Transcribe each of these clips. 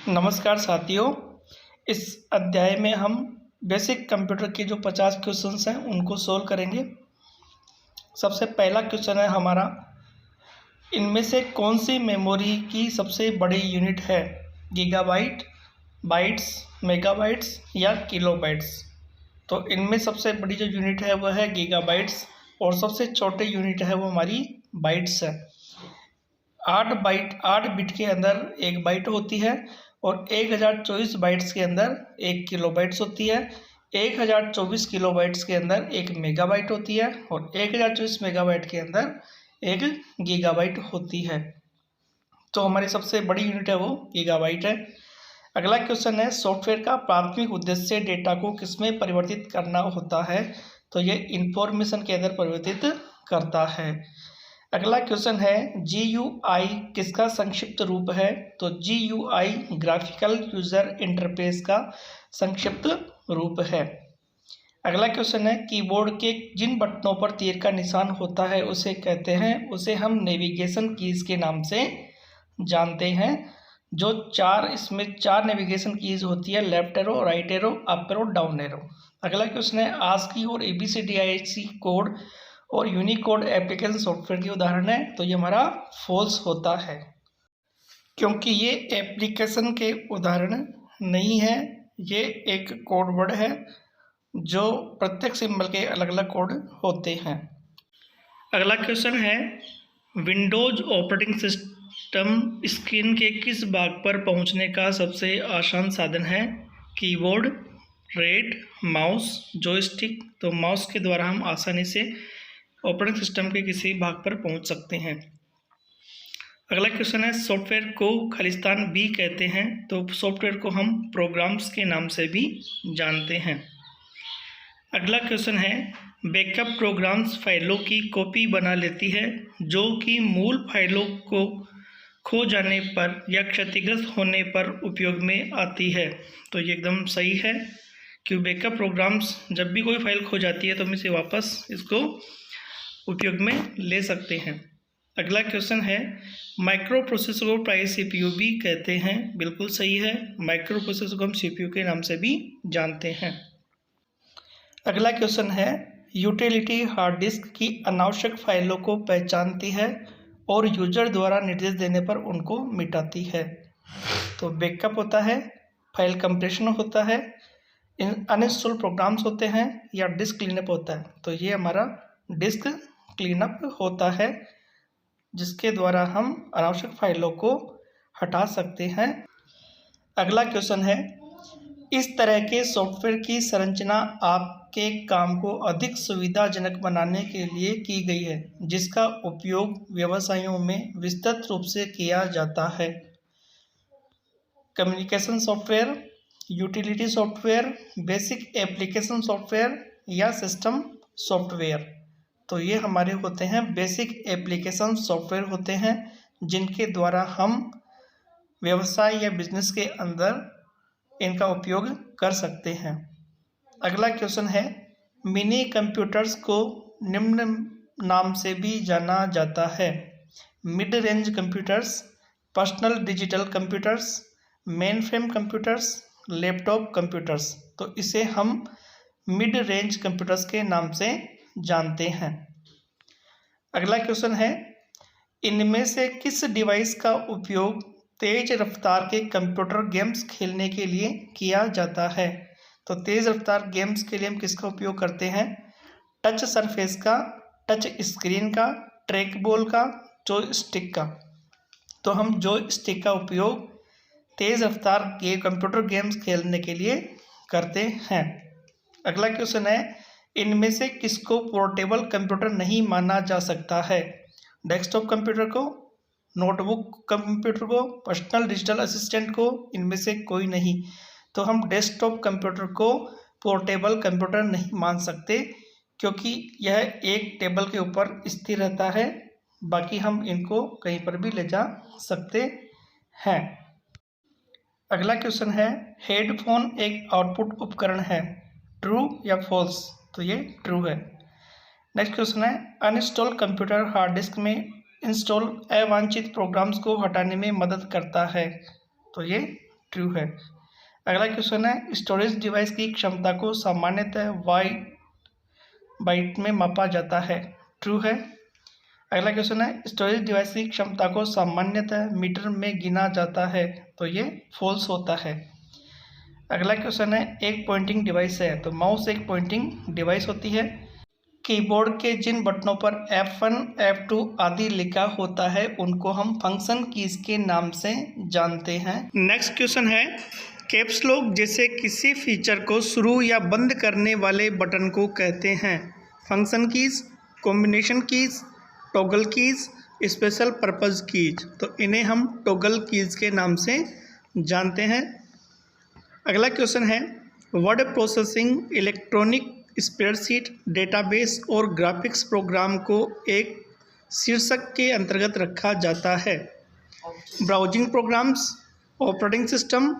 नमस्कार साथियों। इस अध्याय में हम बेसिक कंप्यूटर के जो 50 क्वेश्चंस हैं उनको सोल्व करेंगे। सबसे पहला क्वेश्चन है हमारा, इनमें से कौन सी मेमोरी की सबसे बड़ी यूनिट है? गीगाबाइट, बाइट्स, मेगाबाइट्स या किलोबाइट्स? तो इनमें सबसे बड़ी जो यूनिट है वह है गीगाबाइट्स और सबसे छोटी यूनिट है वो हमारी बाइट्स है। 8 बिट के अंदर 1 बाइट होती है और 1024 बाइट्स के अंदर 1 किलोबाइट्स होती है। 1024 किलोबाइट्स के अंदर 1 मेगाबाइट होती है और 1024 मेगाबाइट के अंदर 1 गीगाबाइट होती है। तो हमारी सबसे बड़ी यूनिट है वो गीगाबाइट है। अगला क्वेश्चन है, सॉफ्टवेयर का प्राथमिक उद्देश्य डेटा को किसमें परिवर्तित करना होता है? तो ये इंफॉर्मेशन के अंदर परिवर्तित करता है। अगला क्वेश्चन है, GUI किसका संक्षिप्त रूप है? तो GUI ग्राफिकल यूजर इंटरफेस का संक्षिप्त रूप है। अगला क्वेश्चन है, कीबोर्ड के जिन बटनों पर तीर का निशान होता है उसे हम नेविगेशन कीज के नाम से जानते हैं। जो इसमें चार नेविगेशन कीज होती है, left arrow, right arrow, up arrow, down arrow. अगला क्वेश्चन है, ASCII और ABCDIC कोड और यूनिकोड एप्लीकेशन सॉफ्टवेयर के उदाहरण है। तो ये हमारा फॉल्स होता है क्योंकि ये एप्लीकेशन के उदाहरण नहीं है, ये एक कोड वर्ड है जो प्रत्येक सिंबल के अलग अलग कोड होते हैं। अगला क्वेश्चन है, विंडोज ऑपरेटिंग सिस्टम स्क्रीन के किस भाग पर पहुंचने का सबसे आसान साधन है? Keyboard, red, mouse, joystick. तो माउस के द्वारा हम आसानी से ऑपरेटिंग सिस्टम के किसी भाग पर पहुंच सकते हैं। अगला क्वेश्चन है, सॉफ्टवेयर को खालिस्तान भी कहते हैं। तो सॉफ्टवेयर को हम प्रोग्राम्स के नाम से भी जानते हैं। अगला क्वेश्चन है, बैकअप प्रोग्राम्स फाइलों की कॉपी बना लेती है जो कि मूल फाइलों को खो जाने पर या क्षतिग्रस्त होने पर उपयोग में आती है। तो ये एकदम सही है कि बैकअप प्रोग्राम्स जब भी कोई फाइल खो जाती है तो हम इसे वापस इसको उपयोग में ले सकते हैं। अगला क्वेश्चन है, माइक्रो प्रोसेसर को प्राइमरी CPU भी कहते हैं। बिल्कुल सही है, माइक्रो प्रोसेसर को हम CPU के नाम से भी जानते हैं। अगला क्वेश्चन है, यूटिलिटी हार्ड डिस्क की अनावश्यक फाइलों को पहचानती है और यूजर द्वारा निर्देश देने पर उनको मिटाती है। तो बैकअप होता है, फाइल कंप्रेशन होता है, अनइंस्टॉल प्रोग्राम्स होते हैं या डिस्क क्लीनअप होता है। तो ये हमारा डिस्क क्लीनअप होता है जिसके द्वारा हम अनावश्यक फाइलों को हटा सकते हैं। अगला क्वेश्चन है, इस तरह के सॉफ्टवेयर की संरचना आपके काम को अधिक सुविधाजनक बनाने के लिए की गई है जिसका उपयोग व्यवसायों में विस्तृत रूप से किया जाता है। Communication software, utility software, basic application software या सिस्टम सॉफ्टवेयर। तो ये हमारे होते हैं बेसिक एप्लीकेशन सॉफ्टवेयर होते हैं जिनके द्वारा हम व्यवसाय या बिजनेस के अंदर इनका उपयोग कर सकते हैं। अगला क्वेश्चन है, मिनी कंप्यूटर्स को निम्न नाम से भी जाना जाता है। Mid range computers, personal digital computers, main frame computers, laptop computers. तो इसे हम मिड रेंज कंप्यूटर्स के नाम से जानते हैं। अगला क्वेश्चन है, इनमें से किस डिवाइस का उपयोग तेज रफ्तार के कंप्यूटर गेम्स खेलने के लिए किया जाता है? तो तेज रफ्तार गेम्स के लिए हम किसका उपयोग करते हैं? टच सरफेस का, टच स्क्रीन का, ट्रैक बॉल का, जॉयस्टिक का। तो हम जॉयस्टिक का उपयोग तेज रफ्तार के कंप्यूटर गेम्स खेलने के लिए करते हैं। अगला क्वेश्चन है, इनमें से किसको पोर्टेबल कंप्यूटर नहीं माना जा सकता है? डेस्कटॉप कंप्यूटर को, नोटबुक कंप्यूटर को, पर्सनल डिजिटल असिस्टेंट को, इनमें से कोई नहीं। तो हम डेस्कटॉप कंप्यूटर को पोर्टेबल कंप्यूटर नहीं मान सकते क्योंकि यह एक टेबल के ऊपर स्थिर रहता है, बाकी हम इनको कहीं पर भी ले जा सकते हैं। अगला क्वेश्चन है, हेडफोन एक आउटपुट उपकरण है, ट्रू या फॉल्स? तो ये ट्रू है। नेक्स्ट क्वेश्चन है, अनइंस्टॉल कंप्यूटर हार्ड डिस्क में इंस्टॉल अवांछित प्रोग्राम्स को हटाने में मदद करता है। तो ये ट्रू है। अगला क्वेश्चन है, स्टोरेज डिवाइस की क्षमता को सामान्यतः बाइट में मापा जाता है। ट्रू है। अगला क्वेश्चन है, स्टोरेज डिवाइस की क्षमता को सामान्यतः मीटर में गिना जाता है। तो ये फॉल्स होता है। अगला क्वेश्चन है, एक पॉइंटिंग डिवाइस है। तो माउस एक पॉइंटिंग डिवाइस होती है। कीबोर्ड के जिन बटनों पर F1, F2 आदि लिखा होता है उनको हम फंक्शन कीज के नाम से जानते हैं। नेक्स्ट क्वेश्चन है, कैप्स लॉक जैसे किसी फीचर को शुरू या बंद करने वाले बटन को कहते हैं? Function keys, combination keys, toggle keys, special purpose keys. तो इन्हें हम टॉगल कीज के नाम से जानते हैं। अगला क्वेश्चन है, word processing, electronic spreadsheet, database और ग्राफिक्स प्रोग्राम को एक शीर्षक के अंतर्गत रखा जाता है। Browsing programs, operating system,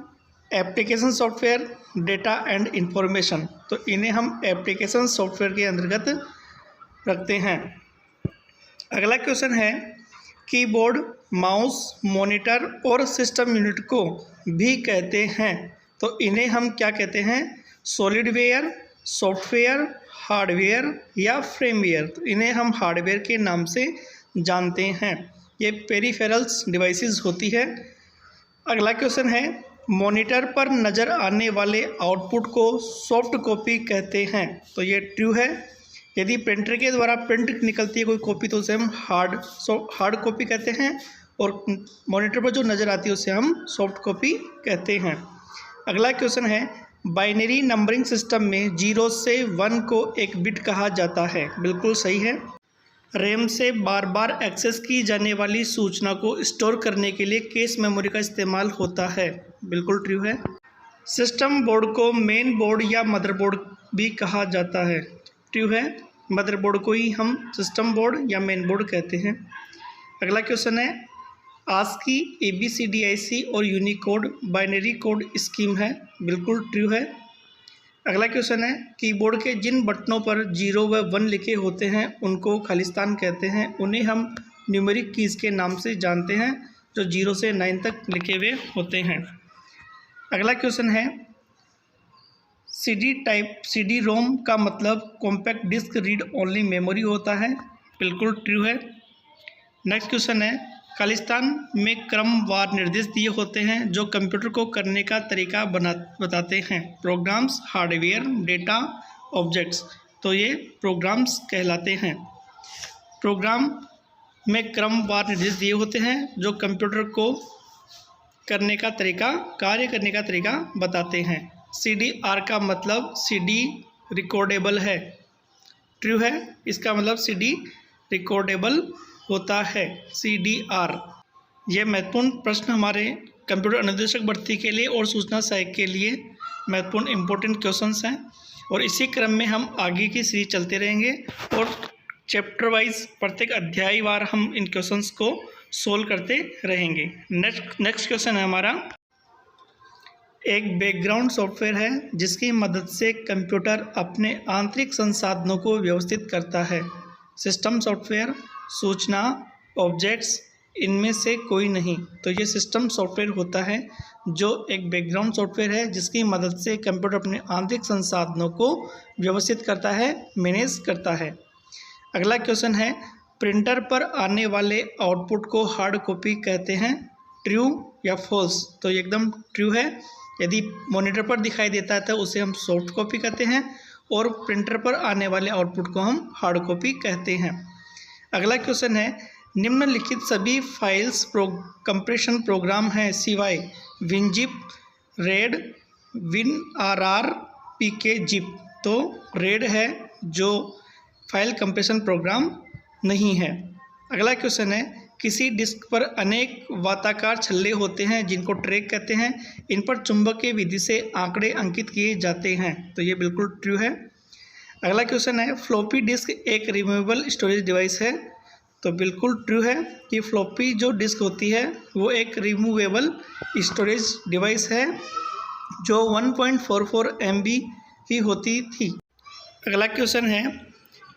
application software, data and information. तो इन्हें हम एप्लीकेशन सॉफ्टवेयर के अंतर्गत रखते हैं। अगला क्वेश्चन है, कीबोर्ड, माउस, मॉनिटर और सिस्टम यूनिट को भी कहते हैं। तो इन्हें हम क्या कहते हैं? सॉलिडवेयर, सॉफ्टवेयर, हार्डवेयर या फ्रेमवेयर। तो इन्हें हम हार्डवेयर के नाम से जानते हैं। ये पेरिफेरल्स डिवाइसेस होती है। अगला क्वेश्चन है, मॉनिटर पर नज़र आने वाले आउटपुट को सॉफ्ट कॉपी कहते हैं। तो ये ट्रू है। यदि प्रिंटर के द्वारा प्रिंट निकलती है कोई कॉपी तो उसे हम हार्ड कॉपी कहते हैं, और मॉनिटर पर जो नज़र आती है उसे हम सॉफ्ट कॉपी कहते हैं। अगला क्वेश्चन है, बाइनरी नंबरिंग सिस्टम में 0 से 1 को एक बिट कहा जाता है। बिल्कुल सही है। रैम से बार बार एक्सेस की जाने वाली सूचना को स्टोर करने के लिए कैश मेमोरी का इस्तेमाल होता है। बिल्कुल ट्रू है। सिस्टम बोर्ड को मेन बोर्ड या मदरबोर्ड भी कहा जाता है। ट्रू है। मदरबोर्ड को ही हम सिस्टम बोर्ड या मेन बोर्ड कहते हैं। अगला क्वेश्चन है, ASCII, ABCDIC और यूनिकोड बाइनरी कोड स्कीम है। बिल्कुल ट्रू है। अगला क्वेश्चन है, कीबोर्ड के जिन बटनों पर 0 व 1 लिखे होते हैं उनको खालिस्तान कहते हैं। उन्हें हम न्यूमेरिक कीज़ के नाम से जानते हैं, जो 0 से 9 तक लिखे हुए होते हैं। अगला क्वेश्चन है, CD रोम का मतलब compact disc read only memory होता है। बिल्कुल ट्रू है। नेक्स्ट क्वेश्चन है, खालिस्तान में क्रमवार निर्देश दिए होते हैं जो कंप्यूटर को करने का तरीका बताते हैं। Programs, hardware, data, objects. तो ये प्रोग्राम्स कहलाते हैं। प्रोग्राम में क्रमवार निर्देश दिए होते हैं जो कंप्यूटर को करने का तरीका, कार्य करने का तरीका बताते हैं। CDR का मतलब CD रिकॉर्डेबल है। ट्रू है। इसका मतलब CD रिकॉर्डेबल होता है, CDR। यह महत्वपूर्ण प्रश्न हमारे कंप्यूटर अनुदेशक भर्ती के लिए और सूचना सहायक के लिए महत्वपूर्ण इंपॉर्टेंट क्वेश्चंस हैं, और इसी क्रम में हम आगे की सीरीज चलते रहेंगे और चैप्टर वाइज प्रत्येक अध्यायवार हम इन क्वेश्चंस को सोल्व करते रहेंगे। नेक्स्ट क्वेश्चन है हमारा, एक बैकग्राउंड सॉफ्टवेयर है जिसकी मदद से कंप्यूटर अपने आंतरिक संसाधनों को व्यवस्थित करता है। सिस्टम सॉफ्टवेयर, सूचना, ऑब्जेक्ट्स, इनमें से कोई नहीं। तो ये सिस्टम सॉफ्टवेयर होता है जो एक बैकग्राउंड सॉफ्टवेयर है जिसकी मदद से कंप्यूटर अपने आंतरिक संसाधनों को व्यवस्थित करता है, मैनेज करता है। अगला क्वेश्चन है, प्रिंटर पर आने वाले आउटपुट को हार्ड कॉपी कहते हैं। ट्रू या फॉल्स? तो ये एकदम ट्रू है। यदि मॉनिटर पर दिखाई देता है तो उसे हम सॉफ्ट कॉपी कहते हैं, और प्रिंटर पर आने वाले आउटपुट को हम हार्ड कॉपी कहते हैं। अगला क्वेश्चन है, निम्नलिखित सभी फाइल्स कंप्रेशन प्रोग्राम हैं सिवाय WinZip, RAID, WinRAR, PKZip। तो RAID है जो फाइल कंप्रेशन प्रोग्राम नहीं है। अगला क्वेश्चन है, किसी डिस्क पर अनेक वाताकार छल्ले होते हैं जिनको ट्रैक कहते हैं। इन पर चुंबकीय विधि से आंकड़े अंकित किए जाते हैं। तो ये बिल्कुल ट्रू है। अगला क्वेश्चन है, फ्लॉपी डिस्क एक रिमूवेबल स्टोरेज डिवाइस है। तो बिल्कुल ट्रू है कि फ्लॉपी जो डिस्क होती है वो एक रिमूवेबल स्टोरेज डिवाइस है जो 1.44 MB की होती थी। अगला क्वेश्चन है,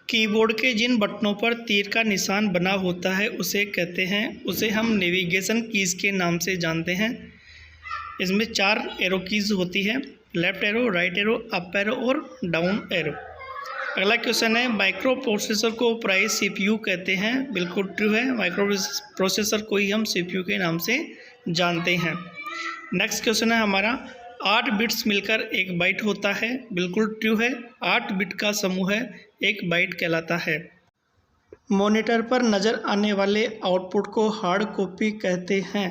कीबोर्ड के जिन बटनों पर तीर का निशान बना होता है उसे कहते हैं, उसे हम नेविगेशन कीज़ के नाम से जानते हैं। इसमें 4 एरो कीज़ होती है, left arrow, right arrow, up arrow और डाउन एरो। अगला क्वेश्चन है, माइक्रो प्रोसेसर को प्राइस सीपीयू कहते हैं। बिल्कुल ट्रू है, माइक्रो प्रोसेसर को ही हम सीपीयू के नाम से जानते हैं। नेक्स्ट क्वेश्चन है हमारा, 8 बिट्स मिलकर एक बाइट होता है। बिल्कुल ट्रू है, 8 बिट का समूह है एक बाइट कहलाता है। मॉनिटर पर नज़र आने वाले आउटपुट को हार्ड कॉपी कहते हैं,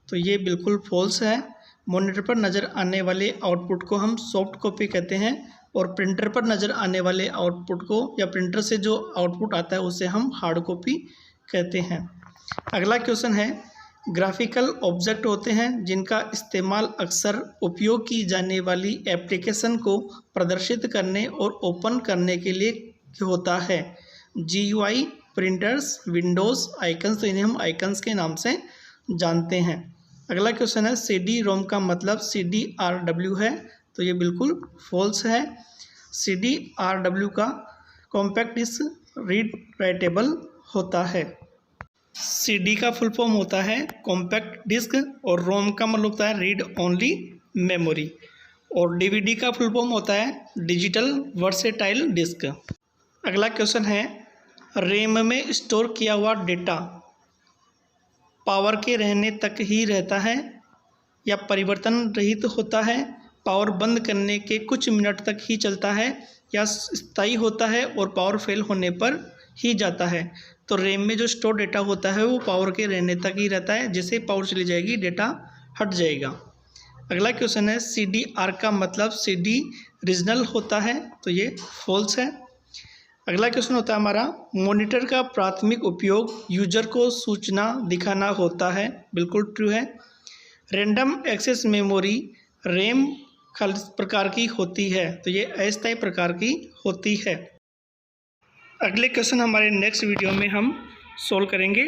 तो ये बिल्कुल फॉल्स है। मॉनिटर पर नज़र आने वाले आउटपुट को हम सॉफ्ट कॉपी कहते हैं और प्रिंटर पर नज़र आने वाले आउटपुट को या प्रिंटर से जो आउटपुट आता है उसे हम हार्ड कॉपी कहते हैं। अगला क्वेश्चन है, ग्राफिकल ऑब्जेक्ट होते हैं जिनका इस्तेमाल अक्सर उपयोग की जाने वाली एप्लीकेशन को प्रदर्शित करने और ओपन करने के लिए होता है। GUI, प्रिंटर्स, विंडोज़, आइकन्स, तो इन्हें हम आइकन्स के नाम से जानते हैं। अगला क्वेश्चन है, CD-ROM का मतलब CD-RW है, तो ये बिल्कुल फॉल्स है। CD-RW का कॉम्पैक्ट डिस्क रीड राइटेबल होता है। CD का फुल फॉर्म होता है कॉम्पैक्ट डिस्क और रोम का मतलब होता है रीड ओनली मेमोरी, और DVD का फुल फॉर्म होता है डिजिटल वर्सेटाइल डिस्क। अगला क्वेश्चन है, रैम में स्टोर किया हुआ डेटा पावर के रहने तक ही रहता है या परिवर्तन रहित होता है, पावर बंद करने के कुछ मिनट तक ही चलता है या स्थायी होता है और पावर फेल होने पर ही जाता है। तो रैम में जो स्टोर डेटा होता है वो पावर के रहने तक ही रहता है, जैसे पावर चली जाएगी डेटा हट जाएगा। अगला क्वेश्चन है, CDR का मतलब CD रीजनल होता है, तो ये फॉल्स है। अगला क्वेश्चन होता है हमारा, मॉनिटर का प्राथमिक उपयोग यूजर को सूचना दिखाना होता है। बिल्कुल ट्रू है। रैंडम एक्सेस मेमोरी रैम खास प्रकार की होती है, तो ये अस्थायी प्रकार की होती है। अगले क्वेश्चन हमारे नेक्स्ट वीडियो में हम सोल्व करेंगे।